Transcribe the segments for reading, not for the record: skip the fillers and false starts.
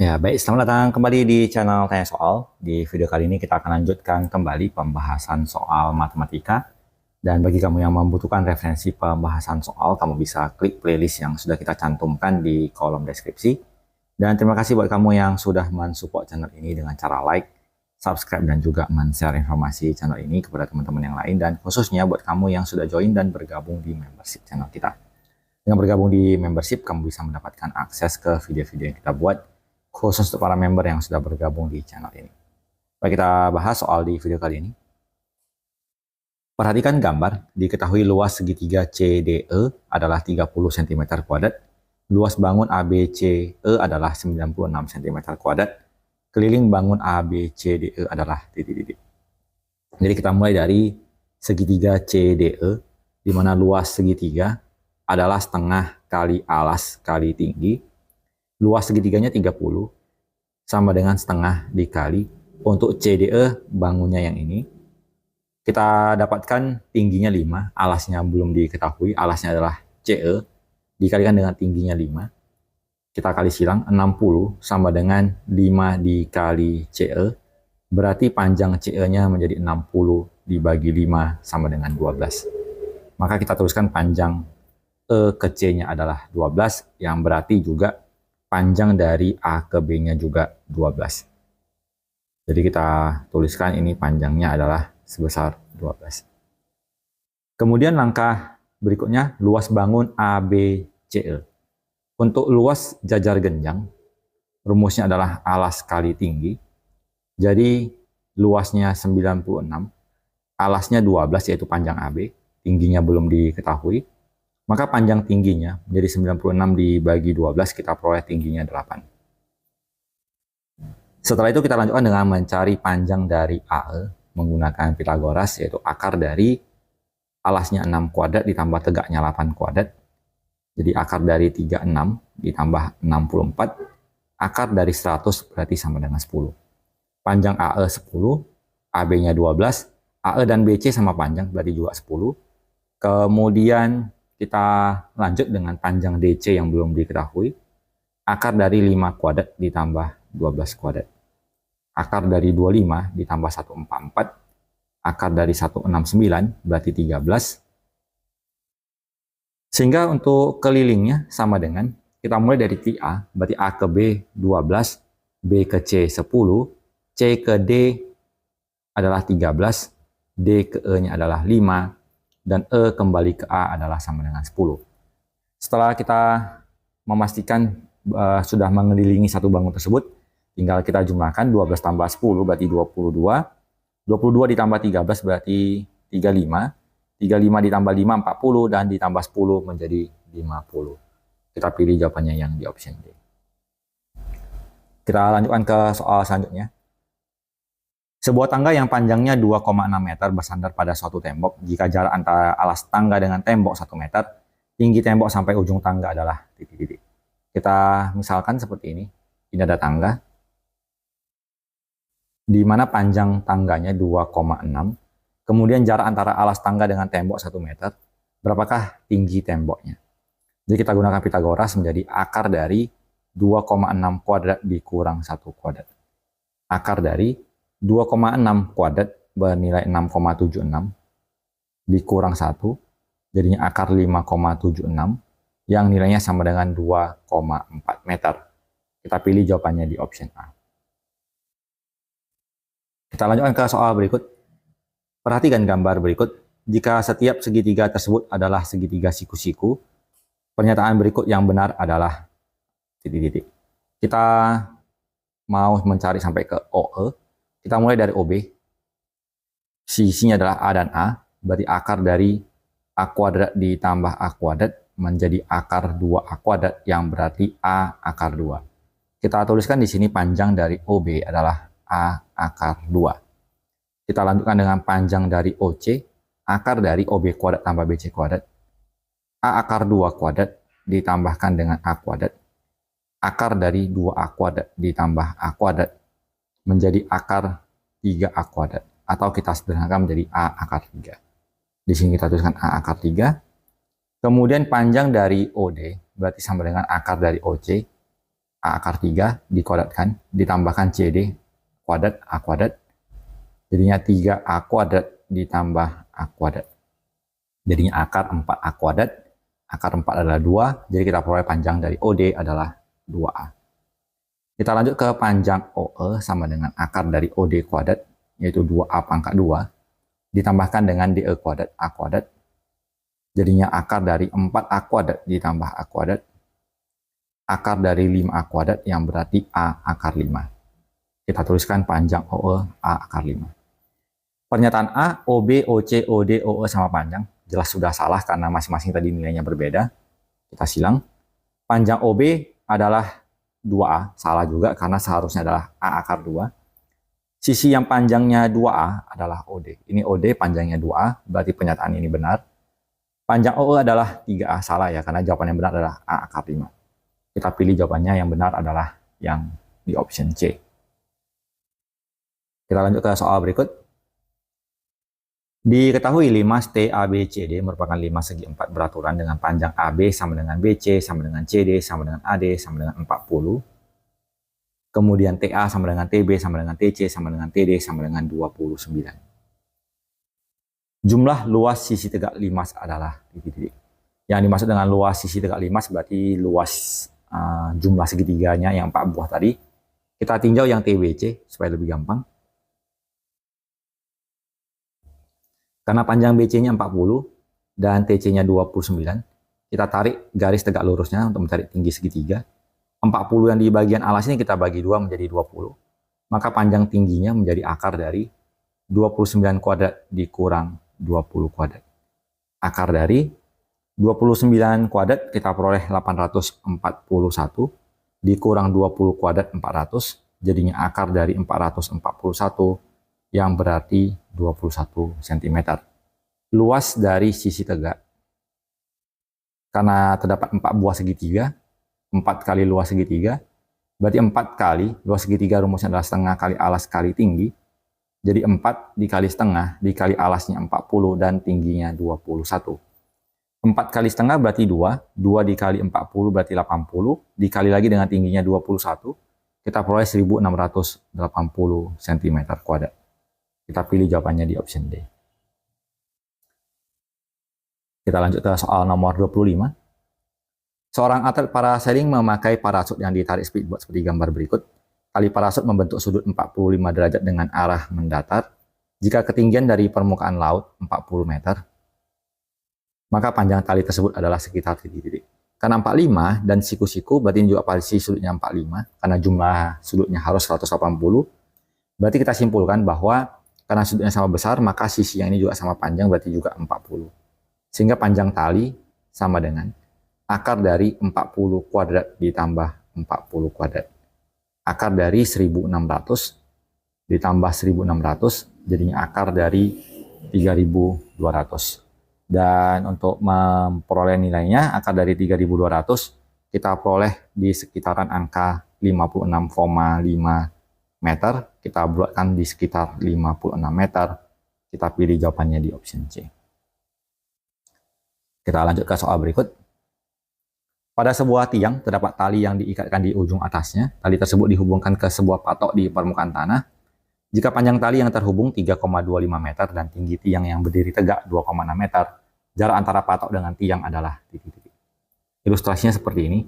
Ya, baik. Selamat datang kembali di channel Tanya Soal. Di video kali ini kita akan lanjutkan kembali pembahasan soal matematika. Dan bagi kamu yang membutuhkan referensi pembahasan soal, kamu bisa klik playlist yang sudah kita cantumkan di kolom deskripsi. Dan terima kasih buat kamu yang sudah mensupport channel ini dengan cara like, subscribe, dan juga men-share informasi channel ini kepada teman-teman yang lain. Dan khususnya buat kamu yang sudah join dan bergabung di membership channel kita. Dengan bergabung di membership, kamu bisa mendapatkan akses ke video-video yang kita buat khusus untuk para member yang sudah bergabung di channel ini. Baik, kita bahas soal di video kali ini. Perhatikan gambar, diketahui luas segitiga CDE adalah 30 cm kuadrat, luas bangun ABCE adalah 96 cm kuadrat, keliling bangun ABCDE adalah titik-titik. Jadi kita mulai dari segitiga CDE, di mana luas segitiga adalah setengah kali alas kali tinggi. Luas segitiganya 30 sama dengan setengah dikali untuk CDE bangunnya yang ini. Kita dapatkan tingginya 5, alasnya belum diketahui, alasnya adalah CE, dikalikan dengan tingginya 5. Kita kali silang, 60 sama dengan 5 dikali CE, berarti panjang CE-nya menjadi 60 dibagi 5 sama dengan 12. Maka kita tuliskan panjang E ke C-nya adalah 12, yang berarti juga panjang dari A ke B-nya juga 12. Jadi kita tuliskan ini panjangnya adalah sebesar 12. Kemudian langkah berikutnya, luas bangun ABCE. Untuk luas jajar genjang, rumusnya adalah alas kali tinggi. Jadi luasnya 96, alasnya 12 yaitu panjang AB, tingginya belum diketahui. Maka panjang tingginya menjadi 96 dibagi 12, kita peroleh tingginya 8. Setelah itu kita lanjutkan dengan mencari panjang dari AE menggunakan Pitagoras, yaitu akar dari alasnya 6 kuadrat ditambah tegaknya 8 kuadrat. Jadi akar dari 36 ditambah 64, akar dari 100 berarti sama dengan 10. Panjang AE 10, AB-nya 12, AE dan BC sama panjang berarti juga 10. Kemudian kita lanjut dengan panjang DC yang belum diketahui. Akar dari 5 kuadrat ditambah 12 kuadrat. Akar dari 25 ditambah 144. Akar dari 169 berarti 13. Sehingga untuk kelilingnya sama dengan, kita mulai dari titik A, berarti A ke B 12, B ke C 10, C ke D adalah 13, D ke E-nya adalah 5, dan E kembali ke A adalah sama dengan 10. Setelah kita memastikan sudah mengelilingi satu bangun tersebut, tinggal kita jumlahkan 12 tambah 10 berarti 22, 22 ditambah 13 berarti 35, 35 ditambah 5 40, dan ditambah 10 menjadi 50. Kita pilih jawabannya yang di option D. Kita lanjutkan ke soal selanjutnya. Sebuah tangga yang panjangnya 2,6 meter bersandar pada suatu tembok. Jika jarak antara alas tangga dengan tembok 1 meter, tinggi tembok sampai ujung tangga adalah titik-titik. Kita misalkan seperti ini. Ini ada tangga, di mana panjang tangganya 2,6. Kemudian jarak antara alas tangga dengan tembok 1 meter. Berapakah tinggi temboknya? Jadi kita gunakan Pitagoras menjadi akar dari 2,6 kuadrat dikurang 1 kuadrat. Akar dari 2,6 kuadrat bernilai 6,76 dikurang 1, jadinya akar 5,76 yang nilainya sama dengan 2,4 meter. Kita pilih jawabannya di option A. Kita lanjutkan ke soal berikut. Perhatikan gambar berikut. Jika setiap segitiga tersebut adalah segitiga siku-siku, pernyataan berikut yang benar adalah titik-titik. Kita mau mencari sampai ke OE. Kita mulai dari OB, sisinya adalah A dan A, berarti akar dari A kuadrat ditambah A kuadrat menjadi akar 2A kuadrat, yang berarti A akar 2. Kita tuliskan di sini panjang dari OB adalah A akar 2. Kita lanjutkan dengan panjang dari OC, akar dari OB kuadrat tambah BC kuadrat. A akar 2 kuadrat ditambahkan dengan A kuadrat. Akar dari 2A kuadrat ditambah A kuadrat menjadi akar 3A kuadrat, atau kita sederhanakan menjadi A akar 3. Di sini kita tuliskan A akar 3. Kemudian panjang dari OD berarti sama dengan akar dari OC. A akar 3 dikuadratkan, ditambahkan CD kuadrat A kuadrat, jadinya 3A kuadrat ditambah A kuadrat. Jadinya akar 4A kuadrat, akar 4 adalah 2, jadi kita peroleh panjang dari OD adalah 2A. Kita lanjut ke panjang OE sama dengan akar dari OD kuadrat, yaitu 2A pangkat 2, ditambahkan dengan DE kuadrat A kuadrat, jadinya akar dari 4A kuadrat ditambah A kuadrat, akar dari 5A kuadrat yang berarti A akar 5. Kita tuliskan panjang OE A akar 5. Pernyataan A, OB, OC, OD, OE sama panjang, jelas sudah salah karena masing-masing tadi nilainya berbeda. Kita silang. Panjang OB adalah 2A, salah juga karena seharusnya adalah A akar 2. Sisi yang panjangnya 2A adalah OD. Ini OD panjangnya 2A, berarti pernyataan ini benar. Panjang OE adalah 3A, salah ya, karena jawaban yang benar adalah A akar 5. Kita pilih jawabannya yang benar adalah yang di option C. Kita lanjut ke soal berikut. Diketahui 5 T, A, B, C, D merupakan 5 segi 4 beraturan dengan panjang AB sama dengan BC, sama dengan CD, sama dengan AD, sama dengan 40. Kemudian TA sama dengan TB, sama dengan TC, sama dengan TD, sama dengan 29. Jumlah luas sisi tegak limas adalah titik-titik. Yang dimaksud dengan luas sisi tegak limas berarti luas jumlah segitiganya yang 4 buah tadi. Kita tinjau yang TBC supaya lebih gampang. Karena panjang BC-nya 40 dan TC-nya 29, kita tarik garis tegak lurusnya untuk mencari tinggi segitiga. 40 yang di bagian alas ini kita bagi 2 menjadi 20. Maka panjang tingginya menjadi akar dari 29 kuadrat dikurang 20 kuadrat. Akar dari 29 kuadrat kita peroleh 841 dikurang 20 kuadrat 400, jadinya akar dari 441 yang berarti 21 cm. Luas dari sisi tegak, karena terdapat 4 buah segitiga, 4 kali luas segitiga, berarti 4 kali luas segitiga rumusnya adalah setengah kali alas kali tinggi, jadi 4 dikali setengah dikali alasnya 40 dan tingginya 21. 4 kali setengah berarti 2, 2 dikali 40 berarti 80, dikali lagi dengan tingginya 21, kita peroleh 1680 cm kuadrat. Kita pilih jawabannya di option D. Kita lanjut ke soal nomor 25. Seorang atlet parasailing memakai parasut yang ditarik speedboat seperti gambar berikut. Tali parasut membentuk sudut 45 derajat dengan arah mendatar. Jika ketinggian dari permukaan laut 40 meter, maka panjang tali tersebut adalah sekitar titik-titik. Karena 45 dan siku-siku berarti juga pasti sudutnya 45, karena jumlah sudutnya harus 180. Berarti kita simpulkan bahwa karena sudutnya sama besar, maka sisi yang ini juga sama panjang, berarti juga 40. Sehingga panjang tali sama dengan akar dari 40 kuadrat ditambah 40 kuadrat. Akar dari 1600 ditambah 1600, jadinya akar dari 3200. Dan untuk memperoleh nilainya, akar dari 3200, kita peroleh di sekitaran angka 56,5 meter, kita buatkan di sekitar 56 meter, kita pilih jawabannya di option C. Kita lanjut ke soal berikut. Pada sebuah tiang terdapat tali yang diikatkan di ujung atasnya. Tali tersebut dihubungkan ke sebuah patok di permukaan tanah. Jika panjang tali yang terhubung 3,25 meter dan tinggi tiang yang berdiri tegak 2,6 meter, jarak antara patok dengan tiang adalah titik-titik. Ilustrasinya seperti ini.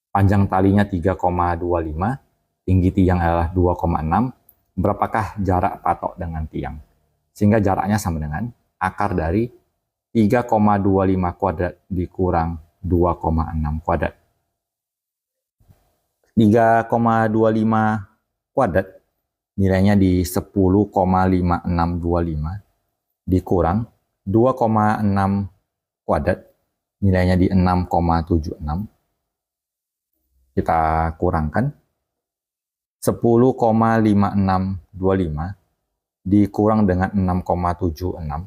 Panjang talinya 3,25, tinggi tiang adalah 2,6. Berapakah jarak patok dengan tiang? Sehingga jaraknya sama dengan akar dari 3,25 kuadrat dikurang 2,6 kuadrat. 3,25 kuadrat nilainya di 10,5625 dikurang 2,6 kuadrat nilainya di 6,76. Kita kurangkan 10,5625 dikurang dengan 6,76,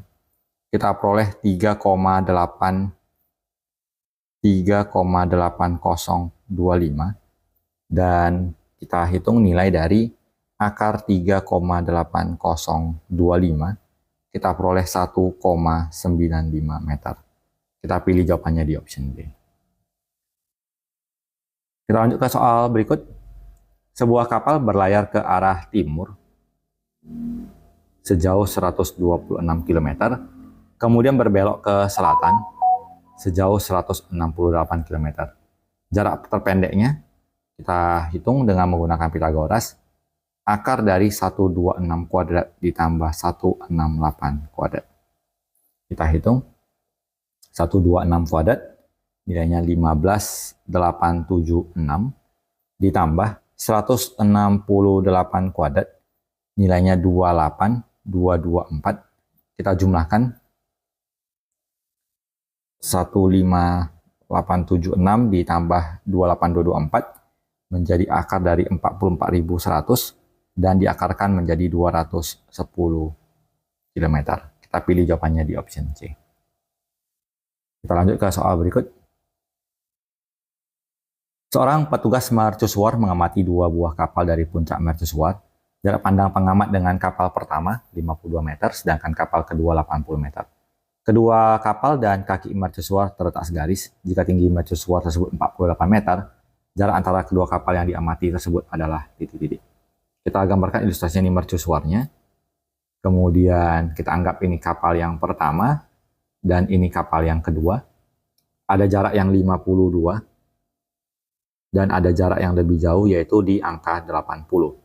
kita peroleh 3,8025 dan kita hitung nilai dari akar 3,8025, kita peroleh 1,95 meter. Kita pilih jawabannya di option B. Kita lanjut ke soal berikut. Sebuah kapal berlayar ke arah timur sejauh 126 km, kemudian berbelok ke selatan sejauh 168 km. Jarak terpendeknya kita hitung dengan menggunakan Pitagoras. Akar dari 126 kuadrat ditambah 168 kuadrat. Kita hitung 126 kuadrat nilainya 15,876 ditambah 168 kuadrat nilainya 28,224. Kita jumlahkan 15876 ditambah 28224 menjadi akar dari 44.100 dan diakarkan menjadi 210 km. Kita pilih jawabannya di option C. Kita lanjut ke soal berikut. Seorang petugas mercusuar mengamati dua buah kapal dari puncak mercusuar. Jarak pandang pengamat dengan kapal pertama 52 meter, sedangkan kapal kedua 80 meter. Kedua kapal dan kaki mercusuar terletak segaris. Jika tinggi mercusuar tersebut 48 meter, jarak antara kedua kapal yang diamati tersebut adalah titik-titik. Kita gambarkan ilustrasi ini mercusuarnya. Kemudian kita anggap ini kapal yang pertama dan ini kapal yang kedua. Ada jarak yang 52 dan ada jarak yang lebih jauh yaitu di angka 80.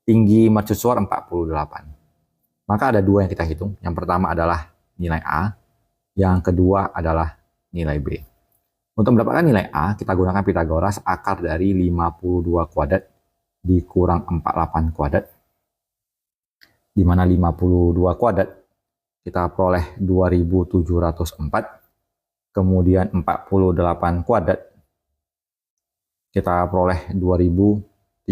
Tinggi mercusuar 48. Maka ada dua yang kita hitung. Yang pertama adalah nilai A, yang kedua adalah nilai B. Untuk mendapatkan nilai A, kita gunakan Pitagoras. Akar dari 52 kuadrat dikurang 48 kuadrat. Di mana 52 kuadrat kita peroleh 2704. Kemudian 48 kuadrat kita peroleh 2304.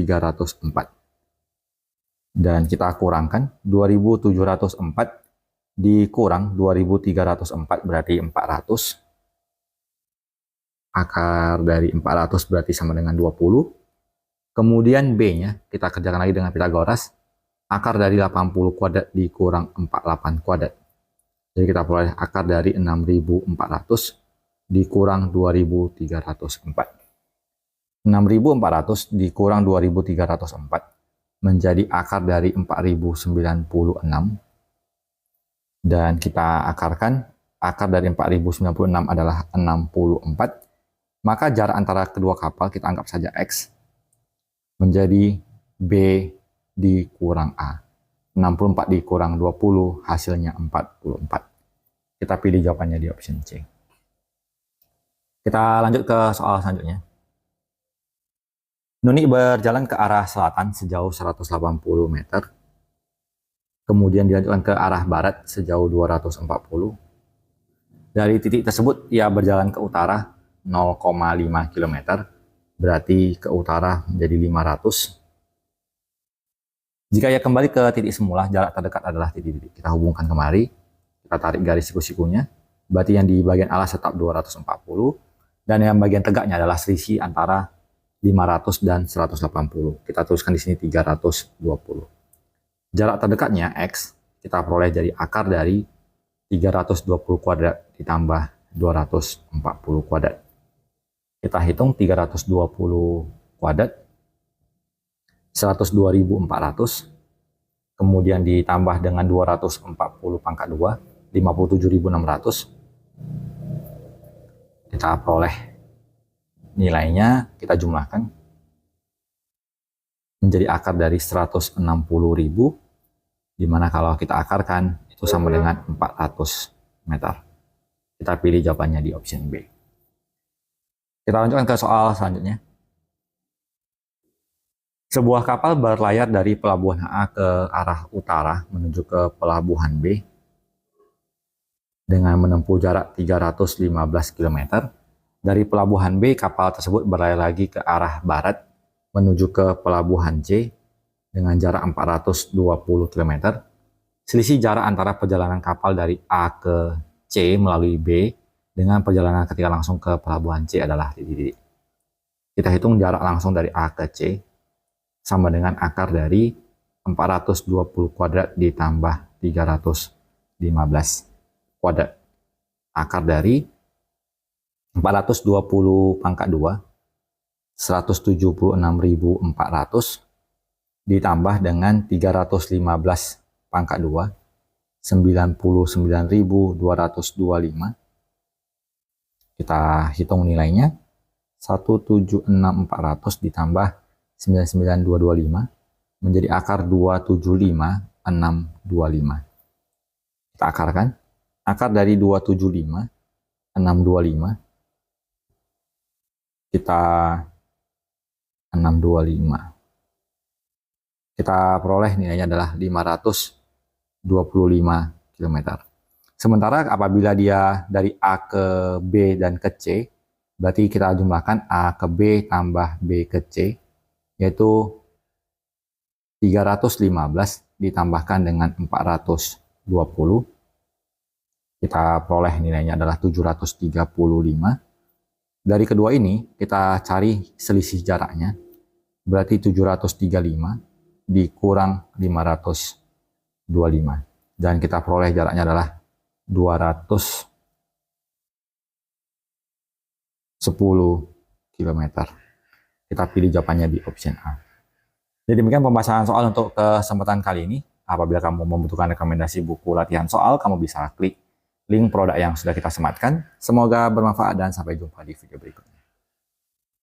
Dan kita kurangkan 2704 dikurang 2304 berarti 400. Akar dari 400 berarti sama dengan 20. Kemudian B-nya kita kerjakan lagi dengan Pitagoras. Akar dari 80 kuadrat dikurang 48 kuadrat. Jadi kita peroleh akar dari 6400 dikurang 2304. 6400 dikurang 2304 menjadi akar dari 4096. Dan kita akarkan, akar dari 4096 adalah 64. Maka jarak antara kedua kapal kita anggap saja X menjadi B dikurang A. 64 dikurang 20 hasilnya 44. Kita pilih jawabannya di option C. Kita lanjut ke soal selanjutnya. Nuni berjalan ke arah selatan sejauh 180 meter. Kemudian dilanjutkan ke arah barat sejauh 240. Dari titik tersebut ia berjalan ke utara 0,5 km. Berarti ke utara menjadi 500. Jika ia kembali ke titik semula, jarak terdekat adalah titik-titik. Kita hubungkan kemari. Kita tarik garis siku-sikunya. Berarti yang di bagian alas tetap 240. Dan yang bagian tegaknya adalah selisih antara 500 dan 180. Kita tuliskan di sini 320. Jarak terdekatnya X kita peroleh dari akar dari 320 kuadrat ditambah 240 kuadrat. Kita hitung 320 kuadrat 102.400. Kemudian ditambah dengan 240 pangkat 2 57.600. Kita peroleh nilainya, kita jumlahkan menjadi akar dari 160.000, dimana kalau kita akarkan itu sama dengan 400 meter. Kita pilih jawabannya di option B. Kita lanjutkan ke soal selanjutnya. Sebuah kapal berlayar dari pelabuhan A ke arah utara menuju ke pelabuhan B dengan menempuh jarak 315 km. Dari pelabuhan B, kapal tersebut berlayar lagi ke arah barat menuju ke pelabuhan C dengan jarak 420 km. Selisih jarak antara perjalanan kapal dari A ke C melalui B dengan perjalanan ketika langsung ke pelabuhan C adalah titik-titik. Kita hitung jarak langsung dari A ke C sama dengan akar dari 420 kuadrat ditambah 315 kuadrat. Akar dari 420 pangkat 2 176.400 ditambah dengan 315 pangkat 2, 99.225. Kita hitung nilainya. 176.400 ditambah 99.225 menjadi akar 275.625. Kita akarkan. Akar dari 275.625 kita 625. Kita peroleh nilainya adalah 525 km. Sementara apabila dia dari A ke B dan ke C, berarti kita jumlahkan A ke B tambah B ke C, yaitu 315 ditambahkan dengan 420. Kita peroleh nilainya adalah 735. Dari kedua ini, kita cari selisih jaraknya. Berarti 735 dikurang 525. Dan kita peroleh jaraknya adalah 210 km. Kita pilih jawabannya di option A. Jadi demikian pembahasan soal untuk kesempatan kali ini. Apabila kamu membutuhkan rekomendasi buku latihan soal, kamu bisa klik link produk yang sudah kita sematkan. Semoga bermanfaat dan sampai jumpa di video berikutnya.